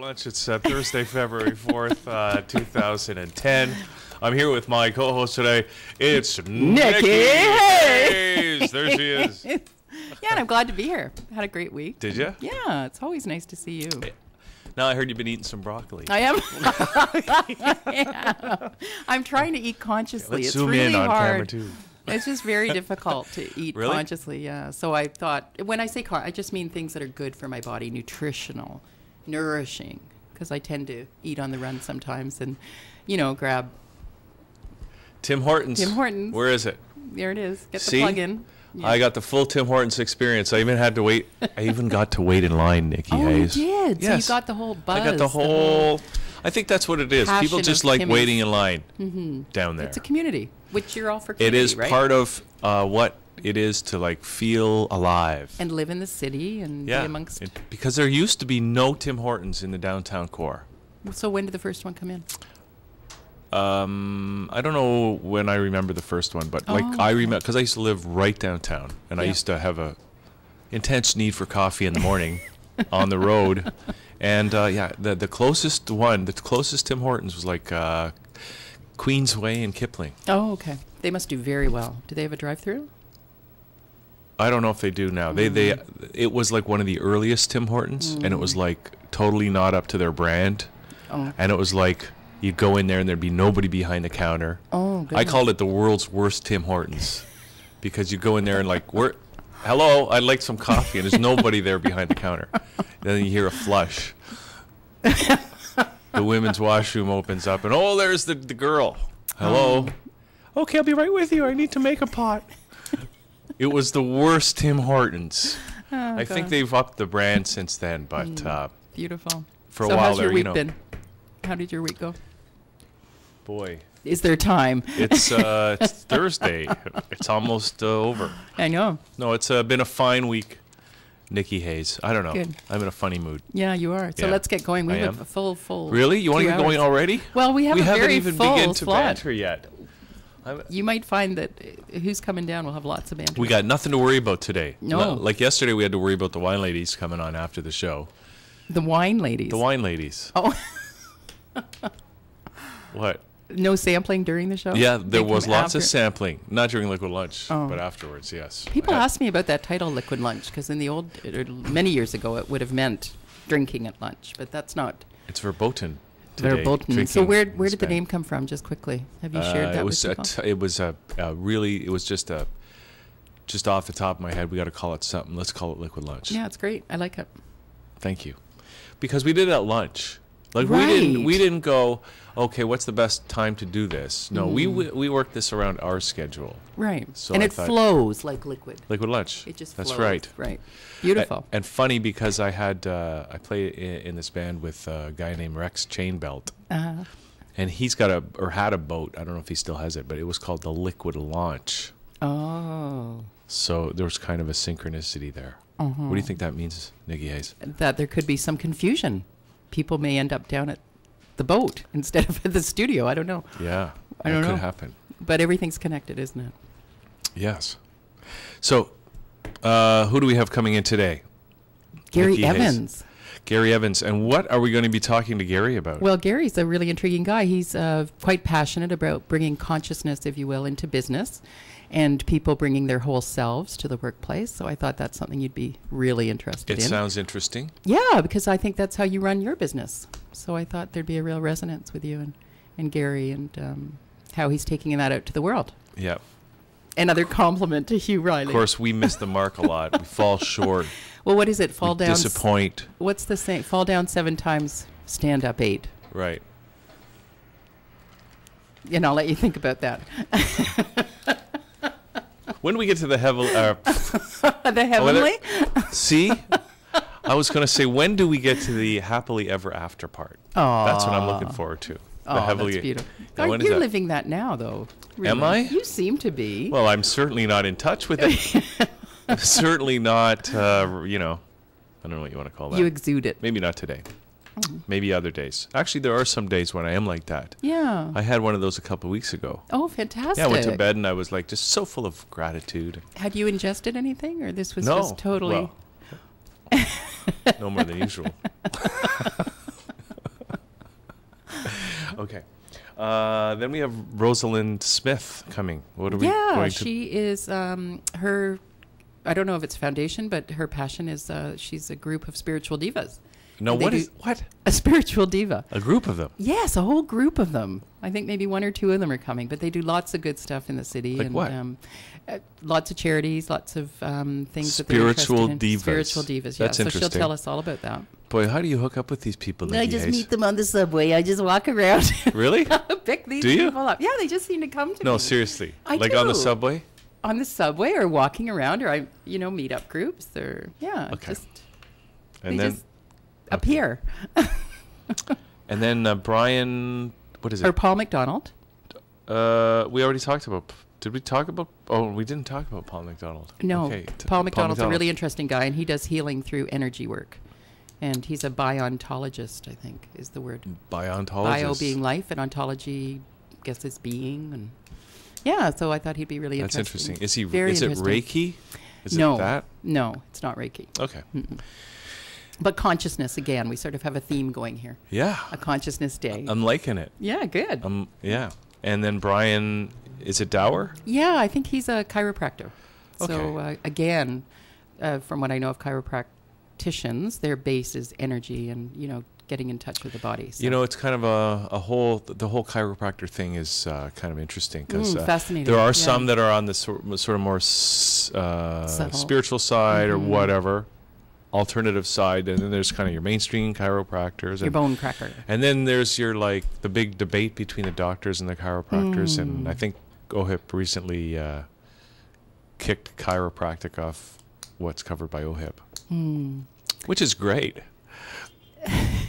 Lunch. It's Thursday, February 4th, 2010. I'm here with my co-host today. It's Nikki Hayes. There she is. Yeah, and I'm glad to be here. Had a great week. Did you? Yeah, it's always nice to see you. Now I heard you've been eating some broccoli. I am. Yeah. I'm trying to eat consciously. Let's it's zoom really in on hard. camera 2. It's just very difficult to eat Really? consciously, yeah. So I thought, when I say I just mean things that are good for my body, nutritional, nourishing, because I tend to eat on the run sometimes and, grab Tim Hortons. Tim Hortons. Where is it? There it is. Get See? the plug in. Yeah. I got the full Tim Hortons experience. I even got to wait in line, Nikki Hayes. You did? Yes. So you got the whole buzz. I got the whole... I think that's what it is. People passion just of like Timmy's. waiting in line down there. It's a community, which you're all for It community, is right? part of what it is to like feel alive. And live in the city and be amongst... Because there used to be no Tim Hortons in the downtown core. So when did the first one come in? I don't know when I remember the first one, but I remember because I used to live right downtown, and I used to have a intense need for coffee in the morning on the road, and the closest Tim Hortons was like Queensway and Kipling. Oh, okay. They must do very well. Do they have a drive-through? I don't know if they do now. It was like one of the earliest Tim Hortons, and it was like totally not up to their brand, and it was like. You'd go in there and there'd be nobody behind the counter. Oh, good. I called it the world's worst Tim Hortons because you go in there and like, hello, I'd like some coffee, and there's nobody there behind the counter. Then you hear a flush. The women's washroom opens up, and there's the girl. Hello. Okay, I'll be right with you. I need to make a pot. It was the worst Tim Hortons. I think they've upped the brand since then, but beautiful. For a while how's there, your week been? How did your week go? Boy. Is there time? It's Thursday. It's almost over. I know. No, it's been a fine week, Nikki Hayes. I don't know. Good. I'm in a funny mood. Yeah, you are. So let's get going. We have a full. Really? You want to get going already? Well, we have a very even full begun to slot. banter yet. You might find that who's coming down will have lots of banter. We got nothing to worry about today. No. Like yesterday, we had to worry about the wine ladies coming on after the show. The wine ladies. The wine ladies. Oh. What? No sampling during the show? Yeah, there was lots of sampling. Not during Liquid Lunch, but afterwards, yes. People ask me about that title, Liquid Lunch, because in the many years ago, it would have meant drinking at lunch, but that's not. It's verboten today. Verboten. So where did the name come from, just quickly? Have you shared that with people? It was just off the top of my head. We got to call it something. Let's call it Liquid Lunch. Yeah, it's great. I like it. Thank you. Because we did it at lunch. Like right. we didn't go, okay, what's the best time to do this? No, we worked this around our schedule. Right. So and I it thought, flows like liquid. Liquid Lunch. It just That's flows. right. Right. Beautiful. And funny because I play in this band with a guy named Rex Chainbelt. Uh-huh. And he's got had a boat. I don't know if he still has it, but it was called the Liquid Launch. Oh. So there was kind of a synchronicity there. What do you think that means, Nikki Hayes? That there could be some confusion. People may end up down at the boat instead of at the studio. I don't know. Yeah, that could happen. But everything's connected, isn't it? Yes. So, who do we have coming in today? Gary Nikki Evans. Hayes. Gary Evans. And what are we going to be talking to Gary about? Well, Gary's a really intriguing guy. He's quite passionate about bringing consciousness, if you will, into business and people bringing their whole selves to the workplace. So I thought that's something you'd be really interested in. It sounds interesting. Yeah, because I think that's how you run your business. So I thought there'd be a real resonance with you and Gary and how he's taking that out to the world. Yeah. Another compliment to Hugh Reilly. Of course, we miss the mark a lot. We fall short. Well, what is it? Fall down. Disappoint. What's the saying? Fall down 7 times, stand up 8. Right. And I'll let you think about that. When do we get to the heavenly? The heavenly? See? I was going to say, when do we get to the happily ever after part? Oh, that's what I'm looking forward to. That's beautiful. Yeah, you're living that now, though. Really. Am I? You seem to be. Well, I'm certainly not in touch with it. I'm certainly not, I don't know what you want to call that. You exude it. Maybe not today. Maybe other days. Actually, there are some days when I am like that. Yeah. I had one of those a couple of weeks ago. Oh, fantastic. Yeah, I went to bed and I was like just so full of gratitude. Had you ingested anything, or this was just totally... Well, no more than usual. Okay. Then we have Rosalind Smith coming. What are we going to? She is her. I don't know if it's foundation, but her passion is she's a group of spiritual divas. No, what is what? A spiritual diva. A group of them. Yes, a whole group of them. I think maybe 1 or 2 of them are coming, but they do lots of good stuff in the city. Like and, what? Lots of charities, lots of things that Spiritual they're interested in. divas. Spiritual divas, yeah. That's So interesting. she'll tell us all about that. Boy, how do you hook up with these people? I Lady just Hayes? meet them on the subway. I just walk around. Really? Pick these Do you? people up. Yeah, they just seem to come to me. No, seriously. I like on the do. subway? On the subway or walking around, or I, meet up groups, or Okay. just And they then just appear. and then Brian, what is Or it? Paul McDonald. We already talked about. Did we talk about? Oh, we didn't talk about Paul McDonald. No, Okay. Paul McDonald's a really interesting guy, and he does healing through energy work. And he's a biontologist, I think, is the word. Biontologist. Bio being life, and ontology, I guess, is being. And yeah, so I thought he'd be really That's interesting. interesting. Is he? Very Is it interesting. Reiki? Is No, it that? no, it's not Reiki. Okay. But consciousness, again, we sort of have a theme going here. Yeah. A consciousness day. I'm liking it. Yeah, good. Yeah. And then Brian, is it Dower? Yeah, I think he's a chiropractor. So Okay. again, from what I know of chiropracticians, their base is energy and getting in touch with the body. So. It's kind of the whole chiropractor thing is kind of interesting because fascinating. there are Yeah. some that are on the sort of more spiritual side or whatever, alternative side, and then there's kind of your mainstream chiropractors. Your bone cracker. And then there's the big debate between the doctors and the chiropractors, and I think OHIP recently kicked chiropractic off what's covered by OHIP, which is great.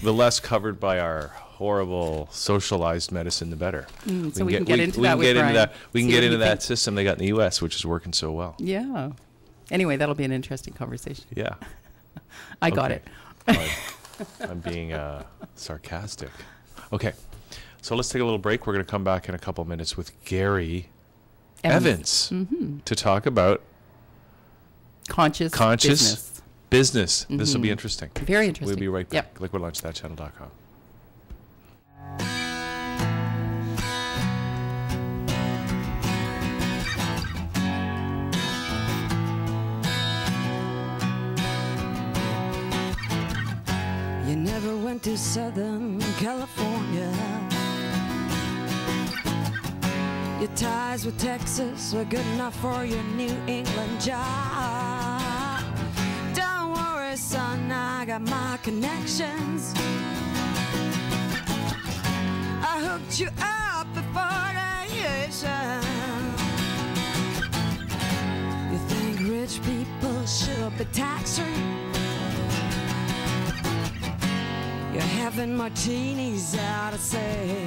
The less covered by our horrible socialized medicine, the better. So we can get into that with Brian. We can See get what into he that thinks. system they got in the U.S., which is working so well. Yeah. Anyway, that'll be an interesting conversation. Yeah. I got Okay. it. I'm being sarcastic. Okay. So let's take a little break. We're going to come back in a couple minutes with Gary Evans to talk about Conscious business. This will be interesting. Very interesting. We'll be right back. Yep. LiquidLunch.ThatChannel.com. You never went to Southern California. Your ties with Texas were good enough for your New England job. Don't worry, son, I got my connections. I hooked you up before radiation. You think rich people should be tax-free? You're having martinis out of say.